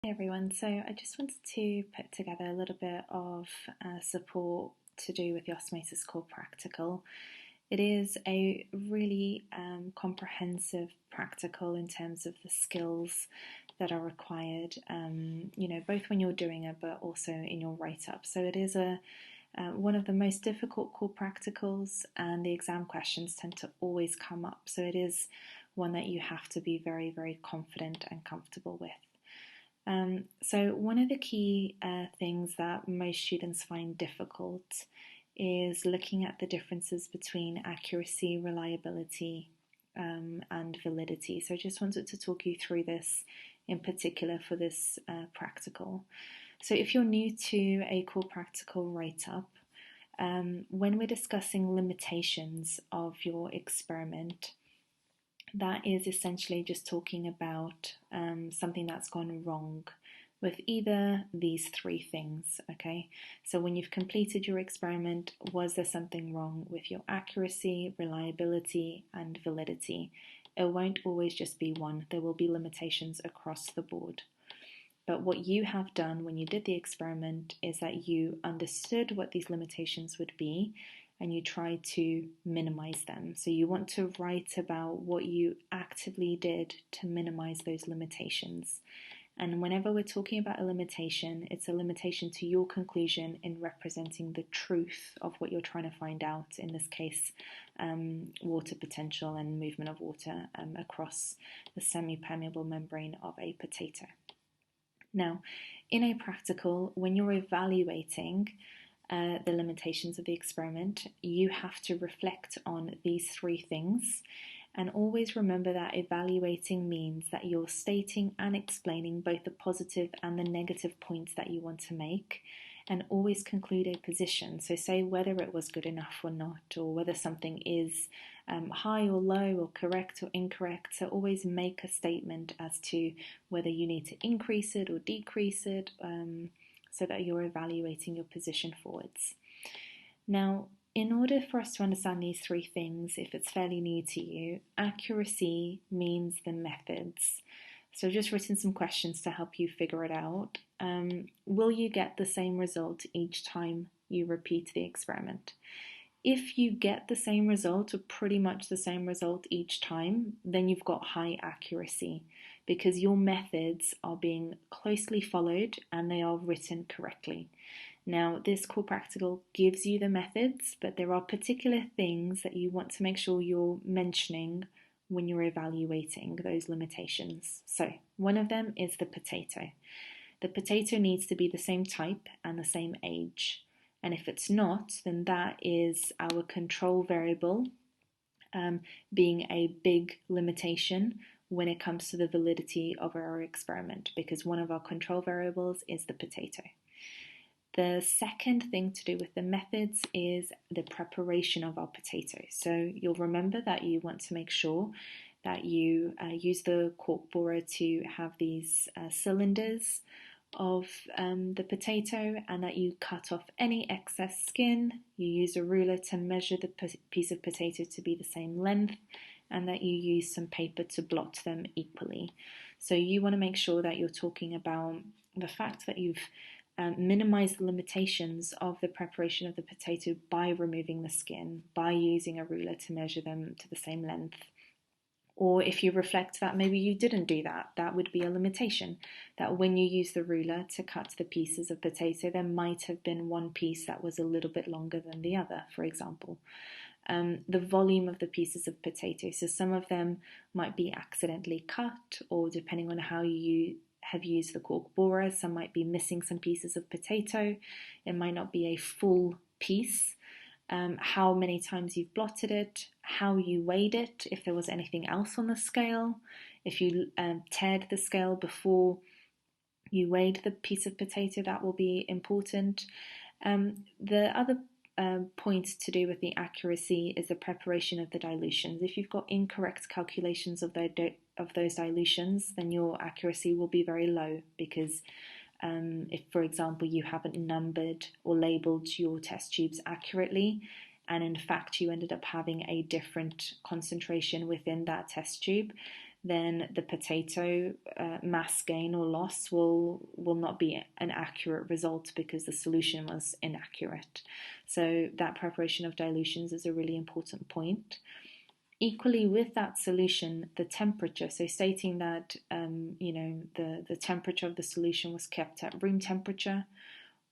Hey everyone, so I just wanted to put together a little bit of support to do with the Osmosis Core Practical. It is a really comprehensive practical in terms of the skills that are required, both when you're doing it but also in your write-up. So it is one of the most difficult core practicals, and the exam questions tend to always come up. So it is one that you have to be very, very confident and comfortable with. So one of the key things that most students find difficult is looking at the differences between accuracy, reliability, and validity. So I just wanted to talk you through this in particular for this practical. So if you're new to a core practical write-up, when we're discussing limitations of your experiment, that is essentially just talking about something that's gone wrong with either these three things, okay? So when you've completed your experiment, was there something wrong with your accuracy, reliability, and validity? It won't always just be one. There will be limitations across the board. But what you have done when you did the experiment is that you understood what these limitations would be, and you try to minimize them. So you want to write about what you actively did to minimize those limitations. And whenever we're talking about a limitation, it's a limitation to your conclusion in representing the truth of what you're trying to find out, in this case, water potential and movement of water across the semi-permeable membrane of a potato. Now, in a practical, when you're evaluating the limitations of the experiment, you have to reflect on these three things, and always remember that evaluating means that you're stating and explaining both the positive and the negative points that you want to make, and always conclude a position. So say whether it was good enough or not, or whether something is high or low, or correct or incorrect. So always make a statement as to whether you need to increase it or decrease it, so that you're evaluating your position forwards. Now, in order for us to understand these three things, if it's fairly new to you, accuracy means the methods. So I've just written some questions to help you figure it out. Will you get the same result each time you repeat the experiment? If you get the same result, or pretty much the same result each time, then you've got high accuracy, because your methods are being closely followed and they are written correctly. Now, this core practical gives you the methods, but there are particular things that you want to make sure you're mentioning when you're evaluating those limitations. So one of them is the potato. The potato needs to be the same type and the same age. And if it's not, then that is our control variable being a big limitation when it comes to the validity of our experiment, because one of our control variables is the potato. The second thing to do with the methods is the preparation of our potato. So you'll remember that you want to make sure that you use the cork borer to have these cylinders of the potato, and that you cut off any excess skin. You use a ruler to measure the piece of potato to be the same length, and that you use some paper to blot them equally. So you want to make sure that you're talking about the fact that you've minimized the limitations of the preparation of the potato by removing the skin, by using a ruler to measure them to the same length. Or if you reflect that maybe you didn't do that, that would be a limitation. That when you use the ruler to cut the pieces of potato, there might have been one piece that was a little bit longer than the other, for example. The volume of the pieces of potato. So some of them might be accidentally cut, or depending on how you have used the cork borer, some might be missing some pieces of potato. It might not be a full piece. How many times you've blotted it, how you weighed it, if there was anything else on the scale, if you tared the scale before you weighed the piece of potato, that will be important. The other point to do with the accuracy is the preparation of the dilutions. If you've got incorrect calculations of those dilutions, then your accuracy will be very low, because if, for example, you haven't numbered or labelled your test tubes accurately, and in fact you ended up having a different concentration within that test tube, then the potato mass gain or loss will not be an accurate result because the solution was inaccurate. So that preparation of dilutions is a really important point. Equally with that solution, the temperature, so stating that the temperature of the solution was kept at room temperature,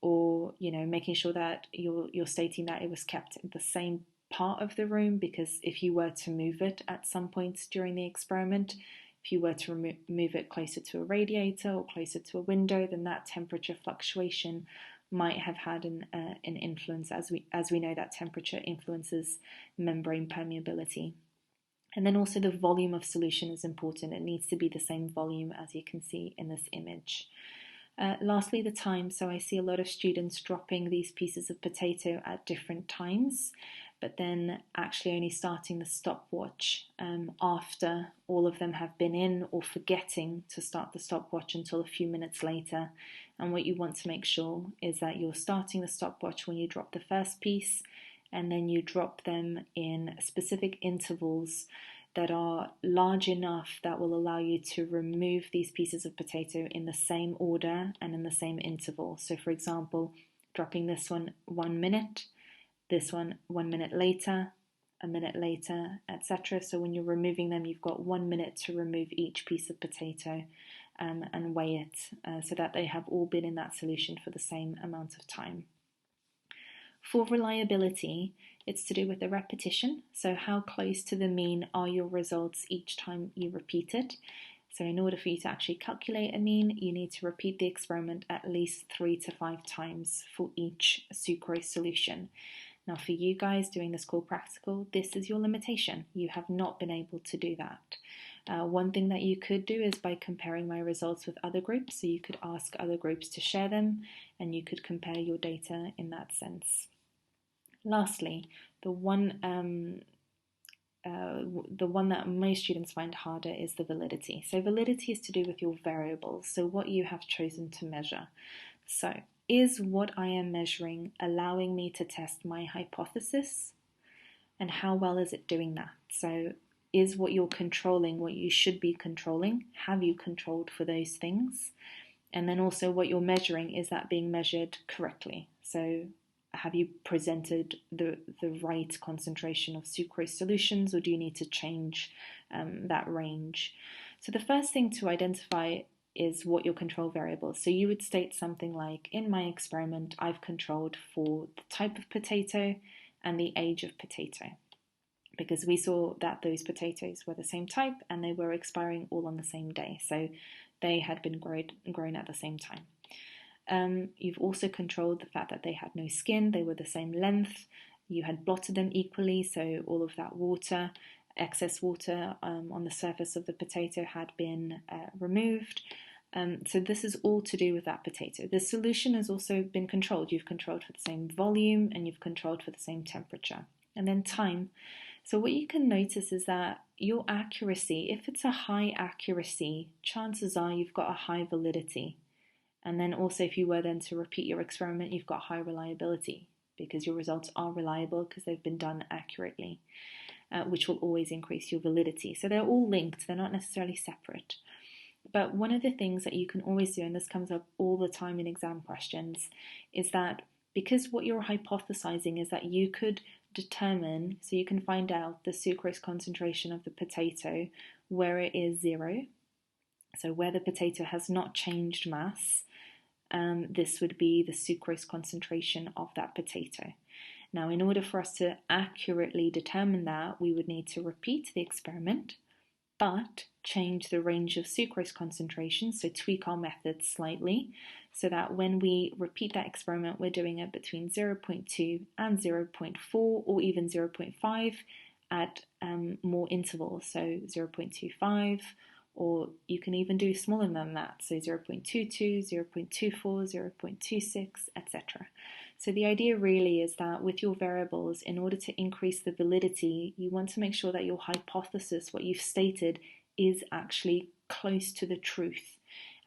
or making sure that you're stating that it was kept in the same part of the room, because if you were to move it at some points during the experiment, if you were to move it closer to a radiator or closer to a window, then that temperature fluctuation might have had an influence, as we know that temperature influences membrane permeability. And then also the volume of solution is important. It needs to be the same volume as you can see in this image. Lastly, the time. So I see a lot of students dropping these pieces of potato at different times, but then actually only starting the stopwatch after all of them have been in, or forgetting to start the stopwatch until a few minutes later. And what you want to make sure is that you're starting the stopwatch when you drop the first piece, and then you drop them in specific intervals that are large enough that will allow you to remove these pieces of potato in the same order and in the same interval. So for example, dropping this one 1 minute, this one 1 minute later, a minute later, etc. So when you're removing them, you've got 1 minute to remove each piece of potato and weigh it so that they have all been in that solution for the same amount of time. For reliability, it's to do with the repetition. So how close to the mean are your results each time you repeat it? So in order for you to actually calculate a mean, you need to repeat the experiment at least 3 to 5 times for each sucrose solution. Now for you guys doing this core practical, this is your limitation. You have not been able to do that. One thing that you could do is by comparing my results with other groups. So you could ask other groups to share them, and you could compare your data in that sense. Lastly, the one that most students find harder is the validity. So validity is to do with your variables, so what you have chosen to measure. So is what I am measuring allowing me to test my hypothesis? And how well is it doing that? So is what you're controlling what you should be controlling? Have you controlled for those things? And then also what you're measuring, is that being measured correctly? So have you presented the right concentration of sucrose solutions, or do you need to change that range? So the first thing to identify is what your control variables. So you would state something like, in my experiment, I've controlled for the type of potato and the age of potato, because we saw that those potatoes were the same type and they were expiring all on the same day. So they had been grown at the same time. You've also controlled the fact that they had no skin, they were the same length, you had blotted them equally, so all of that water, excess water on the surface of the potato had been removed. So this is all to do with that potato. The solution has also been controlled. You've controlled for the same volume and you've controlled for the same temperature. And then time. So what you can notice is that your accuracy, if it's a high accuracy, chances are you've got a high validity. And then also if you were then to repeat your experiment, you've got high reliability, because your results are reliable because they've been done accurately, which will always increase your validity. So they're all linked, they're not necessarily separate. But one of the things that you can always do, and this comes up all the time in exam questions, is that because what you're hypothesizing is that you could determine, so you can find out the sucrose concentration of the potato where it is 0, so where the potato has not changed mass, this would be the sucrose concentration of that potato. Now, in order for us to accurately determine that, we would need to repeat the experiment, but change the range of sucrose concentration, so tweak our method slightly, so that when we repeat that experiment, we're doing it between 0.2 and 0.4 or even 0.5 at more intervals, so 0.25, or you can even do smaller than that, so 0.22, 0.24, 0.26, etc. So the idea really is that with your variables, in order to increase the validity, you want to make sure that your hypothesis, what you've stated, is actually close to the truth.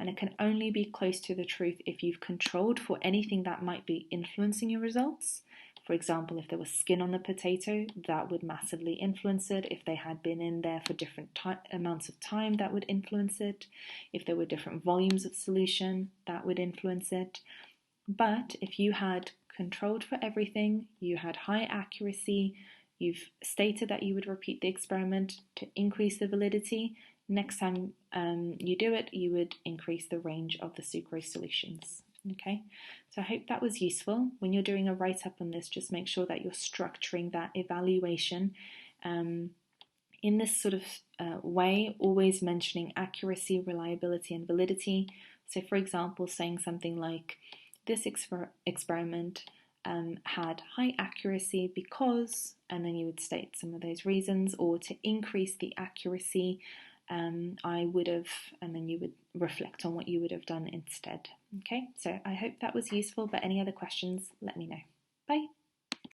And it can only be close to the truth if you've controlled for anything that might be influencing your results, For example, if there was skin on the potato, that would massively influence it. If they had been in there for different amounts of time, that would influence it. If there were different volumes of solution, that would influence it. But if you had controlled for everything, you had high accuracy, you've stated that you would repeat the experiment to increase the validity, next time you do it, you would increase the range of the sucrose solutions. Okay, so I hope that was useful. When you're doing a write-up on this, just make sure that you're structuring that evaluation in this sort of way, always mentioning accuracy, reliability, and validity. So for example, saying something like, this experiment had high accuracy because, and then you would state some of those reasons, or to increase the accuracy, I would have, and then you would reflect on what you would have done instead. Okay, so I hope that was useful, but any other questions, let me know.